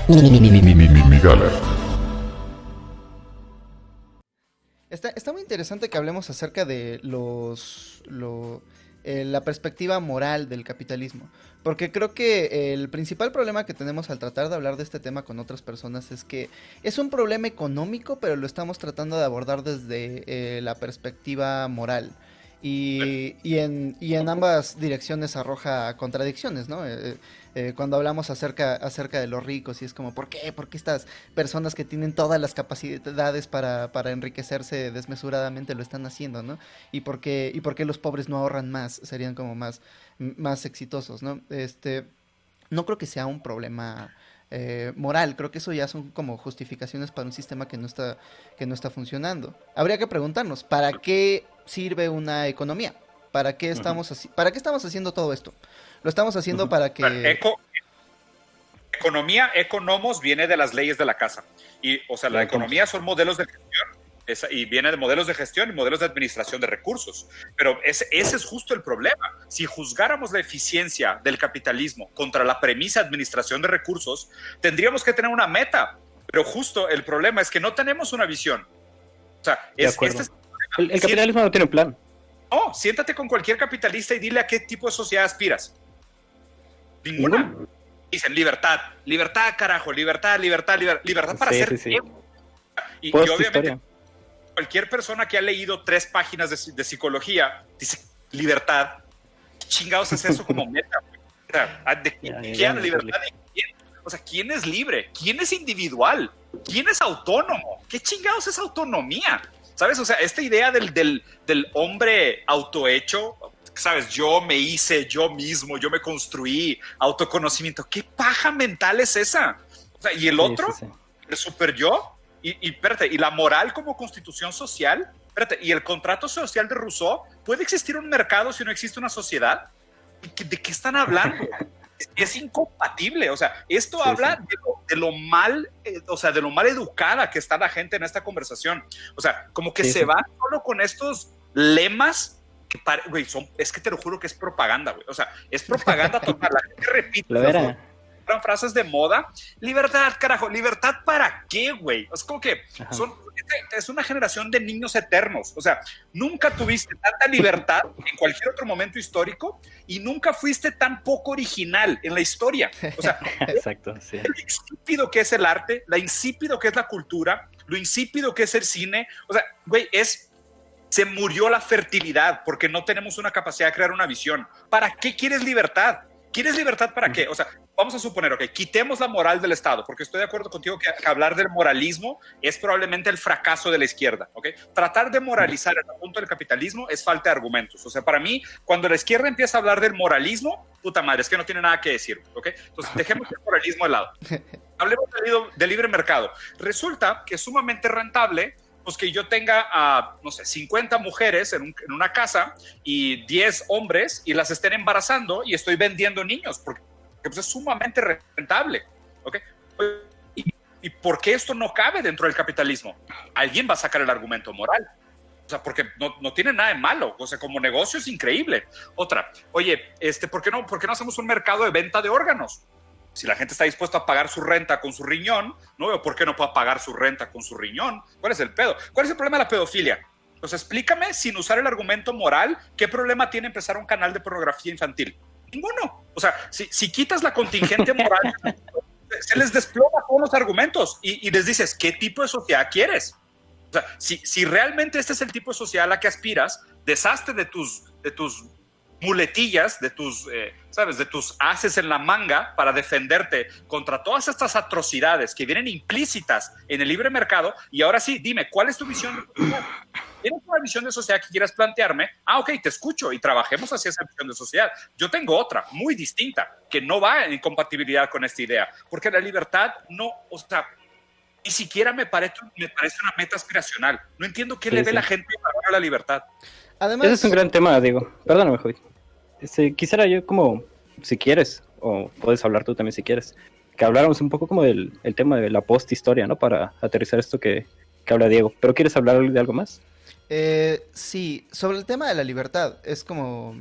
Gala. Está muy interesante que hablemos acerca de la perspectiva moral del capitalismo, porque creo que el principal problema que tenemos al tratar de hablar de este tema con otras personas es que es un problema económico, pero lo estamos tratando de abordar desde la perspectiva moral. Y en ambas direcciones arroja contradicciones, ¿no? Cuando hablamos acerca de los ricos y es como, ¿por qué? ¿Por qué estas personas que tienen todas las capacidades para enriquecerse desmesuradamente lo están haciendo, ¿no? ¿Y por qué los pobres no ahorran más? Serían como más exitosos, ¿no? No creo que sea un problema moral, creo que eso ya son como justificaciones para un sistema que no está funcionando. Habría que preguntarnos, ¿para qué sirve una economía? Ujú, ¿Para qué estamos haciendo todo esto? Lo estamos haciendo ujú. para A ver, que... economía, economos, viene de las leyes de la casa. Y, o sea, la Claro, ¿cómo? economía son modelos de gestión. Y viene de modelos de gestión y modelos de administración de recursos. Pero ese es justo el problema. Si juzgáramos la eficiencia del capitalismo contra la premisa de administración de recursos, tendríamos que tener una meta. Pero justo el problema es que no tenemos una visión. O sea, De este acuerdo. es el El problema. capitalismo no tiene un plan. No, siéntate con cualquier capitalista y dile a qué tipo de sociedad aspiras. Ninguna. Ninguno. Dicen libertad, libertad, carajo, libertad, libertad, libertad para Sí, hacer sí, sí. qué. Y Post obviamente historia. cualquier persona que ha leído 3 páginas de psicología dice libertad. ¿Qué chingados es eso como meta? O sea, ¿de Ya, qué ya, habla libertad? ¿De quién? O sea, ¿quién es libre? ¿Quién es individual? ¿Quién es autónomo? ¿Qué chingados es autonomía? ¿Sabes? O sea, esta idea del hombre autohecho, ¿sabes? Yo me hice yo mismo, yo me construí, autoconocimiento. ¿Qué paja mental es esa? O sea, ¿y el Sí, otro? sí, sí. ¿El super yo? Y espérate, ¿y la moral como constitución social? Espérate, ¿y el contrato social de Rousseau? ¿Puede existir un mercado si no existe una sociedad? ¿De qué están hablando? Es incompatible, o sea, esto Sí, habla sí. de lo mal, o sea, de lo mal educada que está la gente en esta conversación. O sea, como que Sí, se sí. va solo con estos lemas que, güey, es que te lo juro que es propaganda, güey. O sea, es propaganda total. La gente repite Lo esas era. frases de moda. Libertad, carajo, ¿libertad para qué, güey? Es como que Ajá. es una generación de niños eternos. O sea, nunca tuviste tanta libertad en cualquier otro momento histórico y nunca fuiste tan poco original en la historia. O sea, Exacto, sí. lo insípido que es el arte, la insípido que es la cultura, lo insípido que es el cine. O sea, güey, se murió la fertilidad porque no tenemos una capacidad de crear una visión. ¿Para qué quieres libertad? ¿Quieres libertad para qué? O sea, vamos a suponer, ok, quitemos la moral del Estado, porque estoy de acuerdo contigo que hablar del moralismo es probablemente el fracaso de la izquierda, ok. Tratar de moralizar el punto del capitalismo es falta de argumentos. O sea, para mí, cuando la izquierda empieza a hablar del moralismo, puta madre, es que no tiene nada que decir, ok. Entonces, dejemos el moralismo de lado. Hablemos de libre mercado. Resulta que es sumamente rentable pues que yo tenga, no sé, 50 mujeres en una casa y 10 hombres y las estén embarazando y estoy vendiendo niños, porque pues es sumamente rentable, ¿ok? ¿Y por qué esto no cabe dentro del capitalismo? Alguien va a sacar el argumento moral. O sea, porque no tiene nada de malo. O sea, como negocio es increíble. Otra, oye, ¿por qué no hacemos un mercado de venta de órganos? Si la gente está dispuesta a pagar su renta con su riñón, no veo por qué no pueda pagar su renta con su riñón. ¿Cuál es el pedo? ¿Cuál es el problema de la pedofilia? Pues explícame, sin usar el argumento moral, ¿qué problema tiene empezar un canal de pornografía infantil? Ninguno. O sea, si quitas la contingente moral, se les desploma todos los argumentos y les dices, ¿qué tipo de sociedad quieres? O sea, si realmente este es el tipo de sociedad a la que aspiras, deshazte de tus muletillas, de tus, ¿sabes? De tus haces en la manga para defenderte contra todas estas atrocidades que vienen implícitas en el libre mercado. Y ahora sí, dime, ¿cuál es tu visión? ¿Tienes una visión de sociedad que quieras plantearme? Ok, te escucho y trabajemos hacia esa visión de sociedad. Yo tengo otra, muy distinta, que no va en incompatibilidad con esta idea, porque la libertad no, o sea, ni siquiera me parece una meta aspiracional. No entiendo qué Sí, le ve sí. la gente a la libertad. Ese es un Además, gran tema, Diego. Perdóname, Javi. Quisiera yo como, si quieres, o puedes hablar tú también si quieres, que habláramos un poco como del el tema de la post-historia, ¿no? Para aterrizar esto que habla Diego. ¿Pero quieres hablar de algo más? sí, sobre el tema de la libertad, es como...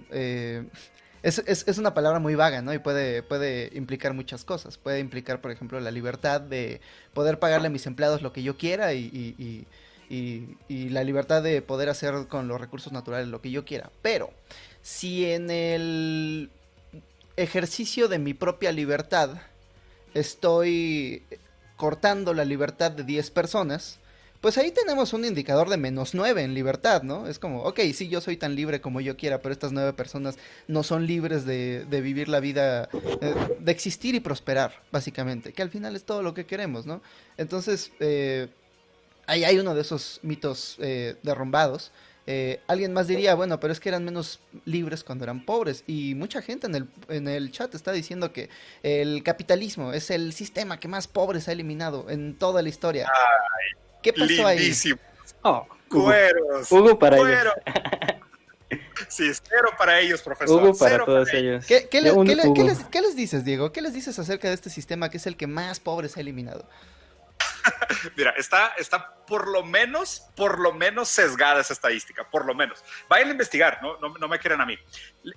es una palabra muy vaga, ¿no? Y puede implicar muchas cosas. Puede implicar, por ejemplo, la libertad de poder pagarle a mis empleados lo que yo quiera y la libertad de poder hacer con los recursos naturales lo que yo quiera. Pero si en el ejercicio de mi propia libertad estoy cortando la libertad de 10 personas, pues ahí tenemos un indicador de -9 en libertad, ¿no? Es como, ok, sí, yo soy tan libre como yo quiera, pero estas 9 personas no son libres de vivir la vida, de existir y prosperar, básicamente, que al final es todo lo que queremos, ¿no? Entonces, ahí hay uno de esos mitos derrumbados. Alguien más diría, bueno, pero es que eran menos libres cuando eran pobres. Y mucha gente en el chat está diciendo que el capitalismo es el sistema que más pobres ha eliminado en toda la historia. ¿Qué pasó lindísimo. ahí? Oh, Cueros. Hugo para cuero. ellos. Sí, cero para ellos, profesor. Hugo para cero todos para ellos. ¿Qué Hugo. les dices, Diego? ¿Qué les dices acerca de este sistema que es el que más pobres ha eliminado? Mira, está por lo menos sesgada esa estadística, por lo menos. Vayan a investigar, no me crean a mí.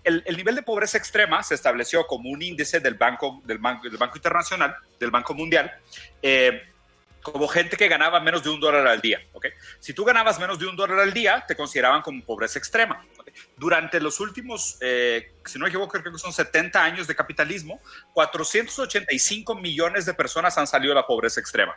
El nivel de pobreza extrema se estableció como un índice del Banco Internacional, del Banco Mundial, como gente que ganaba menos de $1 al día. ¿Okay? Si tú ganabas menos de $1 al día, te consideraban como pobreza extrema. ¿Okay? Durante los últimos, si no me equivoco, creo que son 70 años de capitalismo, 485 millones de personas han salido de la pobreza extrema.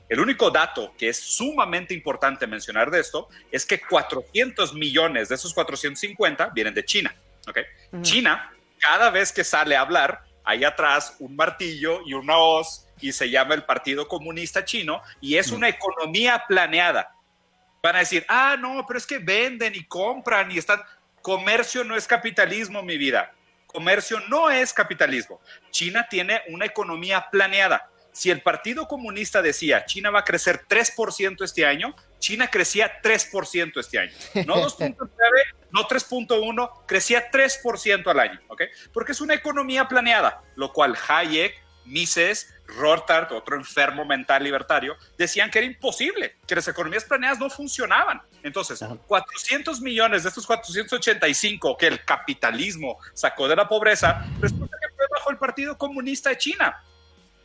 El único dato que es sumamente importante mencionar de esto es que 400 millones de esos 450 vienen de China. ¿Okay? China, cada vez que sale a hablar, hay atrás un martillo y una hoz, y se llama el Partido Comunista Chino, y es una economía planeada. Van a decir, no, pero es que venden y compran y están... Comercio no es capitalismo, mi vida. Comercio no es capitalismo. China tiene una economía planeada. Si el Partido Comunista decía, China va a crecer 3% este año, China crecía 3% este año. No 2.9, no 3.1, crecía 3% al año. ¿Okay? Porque es una economía planeada, lo cual Hayek, Mises, Rothbard, otro enfermo mental libertario, decían que era imposible, que las economías planeadas no funcionaban. Entonces, 400 millones de estos 485 que el capitalismo sacó de la pobreza, resulta que fue bajo el Partido Comunista de China.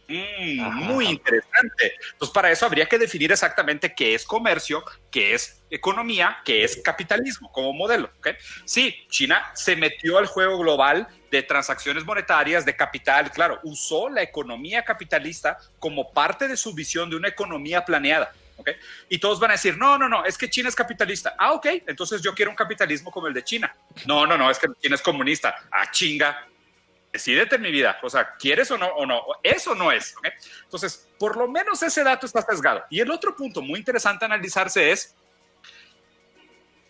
Muy interesante. Entonces, para eso habría que definir exactamente qué es comercio, qué es economía, qué es capitalismo como modelo. ¿Okay? Sí, China se metió al juego global de transacciones monetarias, de capital, claro, usó la economía capitalista como parte de su visión de una economía planeada. ¿Okay? Y todos van a decir, no, es que China es capitalista. Ok, entonces yo quiero un capitalismo como el de China. No, es que China es comunista. Chinga. Decídete, mi vida, o sea, ¿quieres o no? Eso no es, ¿okay? Entonces, por lo menos ese dato está sesgado. Y el otro punto muy interesante a analizarse es,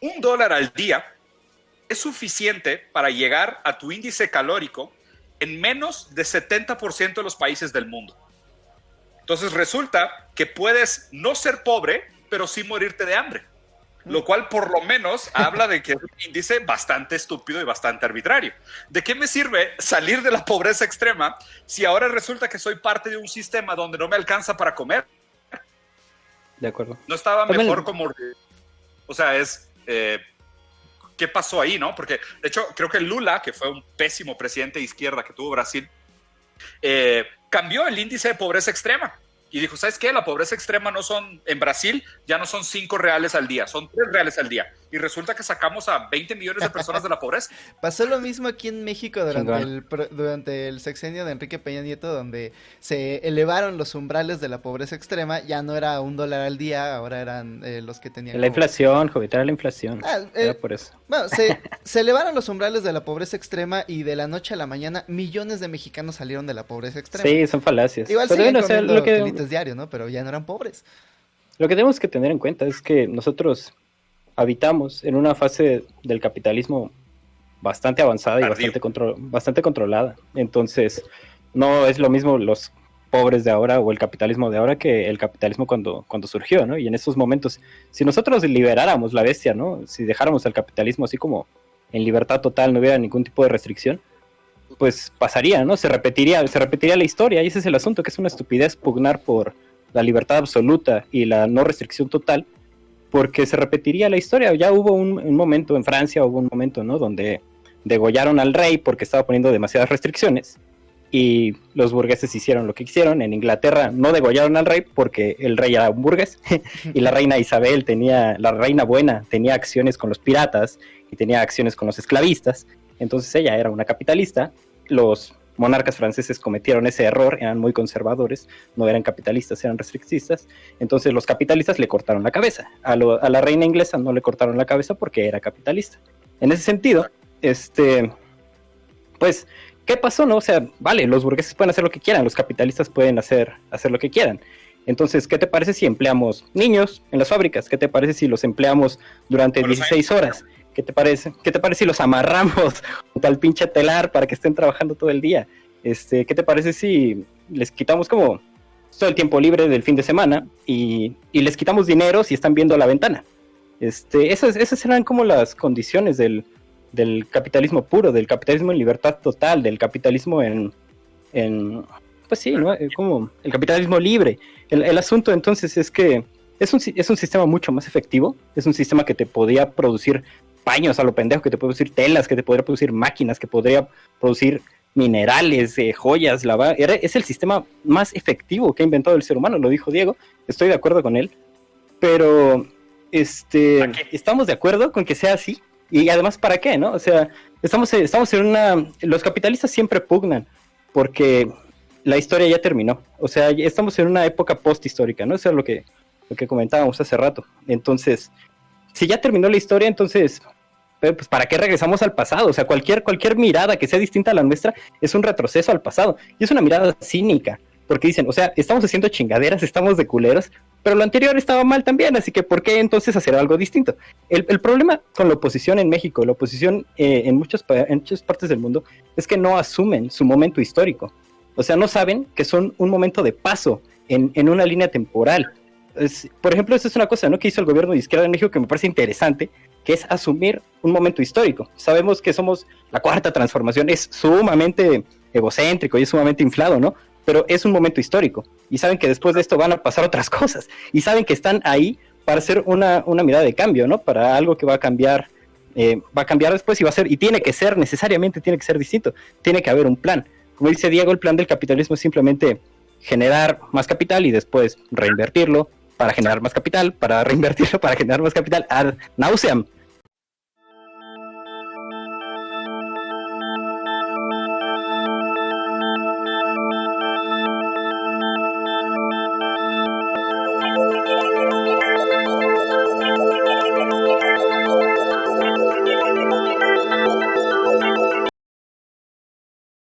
$1 al día es suficiente para llegar a tu índice calórico en menos de 70% de los países del mundo. Entonces, resulta que puedes no ser pobre, pero sí morirte de hambre. Lo cual por lo menos habla de que es un índice bastante estúpido y bastante arbitrario. ¿De qué me sirve salir de la pobreza extrema si ahora resulta que soy parte de un sistema donde no me alcanza para comer? De acuerdo. No estaba mejor como... O sea, ¿qué pasó ahí, no? Porque, de hecho, creo que Lula, que fue un pésimo presidente de izquierda que tuvo Brasil, cambió el índice de pobreza extrema. Y dijo, ¿sabes qué? La pobreza extrema en Brasil ya no son 5 reales al día, son 3 reales al día. Y resulta que sacamos a 20 millones de personas de la pobreza. Pasó lo mismo aquí en México durante el sexenio de Enrique Peña Nieto, donde se elevaron los umbrales de la pobreza extrema. Ya no era $1 al día, ahora eran los que tenían... La inflación, joven, era la inflación. Era por eso. Bueno, se elevaron los umbrales de la pobreza extrema y de la noche a la mañana millones de mexicanos salieron de la pobreza extrema. Sí, son falacias. Igual pero siguen bueno, comiendo lo que... kilitos diario, ¿no? Pero ya no eran pobres. Lo que tenemos que tener en cuenta es que nosotros habitamos en una fase del capitalismo bastante avanzada y bastante controlada. Entonces, no es lo mismo los pobres de ahora o el capitalismo de ahora que el capitalismo cuando surgió, ¿no? Y en esos momentos, si nosotros liberáramos la bestia, ¿no? Si dejáramos al capitalismo así como en libertad total, no hubiera ningún tipo de restricción, pues pasaría, ¿no? Se repetiría la historia, y ese es el asunto, que es una estupidez pugnar por la libertad absoluta y la no restricción total, porque se repetiría la historia. Ya hubo un momento en Francia, hubo un momento, ¿no? Donde degollaron al rey porque estaba poniendo demasiadas restricciones y los burgueses hicieron lo que quisieron. En Inglaterra no degollaron al rey porque el rey era un burgués y la reina Isabel la reina buena, tenía acciones con los piratas y tenía acciones con los esclavistas, entonces ella era una capitalista. Los monarcas franceses cometieron ese error, eran muy conservadores, no eran capitalistas, eran restrictistas, entonces los capitalistas le cortaron la cabeza. A la reina inglesa no le cortaron la cabeza porque era capitalista. En ese sentido, pues, ¿qué pasó, no? O sea, vale, los burgueses pueden hacer lo que quieran, los capitalistas pueden hacer lo que quieran. Entonces, ¿qué te parece si empleamos niños en las fábricas? ¿Qué te parece si los empleamos durante 16 horas? ¿Qué te parece si los amarramos junto al pinche telar para que estén trabajando todo el día? ¿Qué te parece si les quitamos como todo el tiempo libre del fin de semana y les quitamos dinero si están viendo a la ventana? Esas serán como las condiciones del capitalismo puro, del capitalismo en libertad total, del capitalismo pues sí, ¿no? Como el capitalismo libre. El asunto entonces es que es un sistema mucho más efectivo, es un sistema que te podía producir paños a lo pendejo, que te puede producir telas, que te podría producir máquinas, que podría producir minerales, joyas, es el sistema más efectivo que ha inventado el ser humano, lo dijo Diego, estoy de acuerdo con él, pero estamos de acuerdo con que sea así, y además, ¿para qué, no? O sea, estamos en los capitalistas siempre pugnan, porque la historia ya terminó, o sea, estamos en una época posthistórica, ¿no? Eso es lo que comentábamos hace rato. Entonces, si ya terminó la historia, entonces, pues, ¿para qué regresamos al pasado? O sea, cualquier mirada que sea distinta a la nuestra es un retroceso al pasado. Y es una mirada cínica, porque dicen, o sea, estamos haciendo chingaderas, estamos de culeros, pero lo anterior estaba mal también, así que ¿por qué entonces hacer algo distinto? El problema con la oposición en México, la oposición en muchas partes del mundo, es que no asumen su momento histórico. O sea, no saben que son un momento de paso en una línea temporal. Por ejemplo, esa es una cosa, ¿no?, que hizo el gobierno de izquierda en México que me parece interesante, que es asumir un momento histórico. Sabemos que somos la cuarta transformación, es sumamente egocéntrico y es sumamente inflado, ¿no? Pero es un momento histórico y saben que después de esto van a pasar otras cosas y saben que están ahí para hacer una mirada de cambio, ¿no? Para algo que va a cambiar después y necesariamente tiene que ser distinto, tiene que haber un plan. Como dice Diego, el plan del capitalismo es simplemente generar más capital y después reinvertirlo para generar más capital, para reinvertirlo, para generar más capital ad nauseam.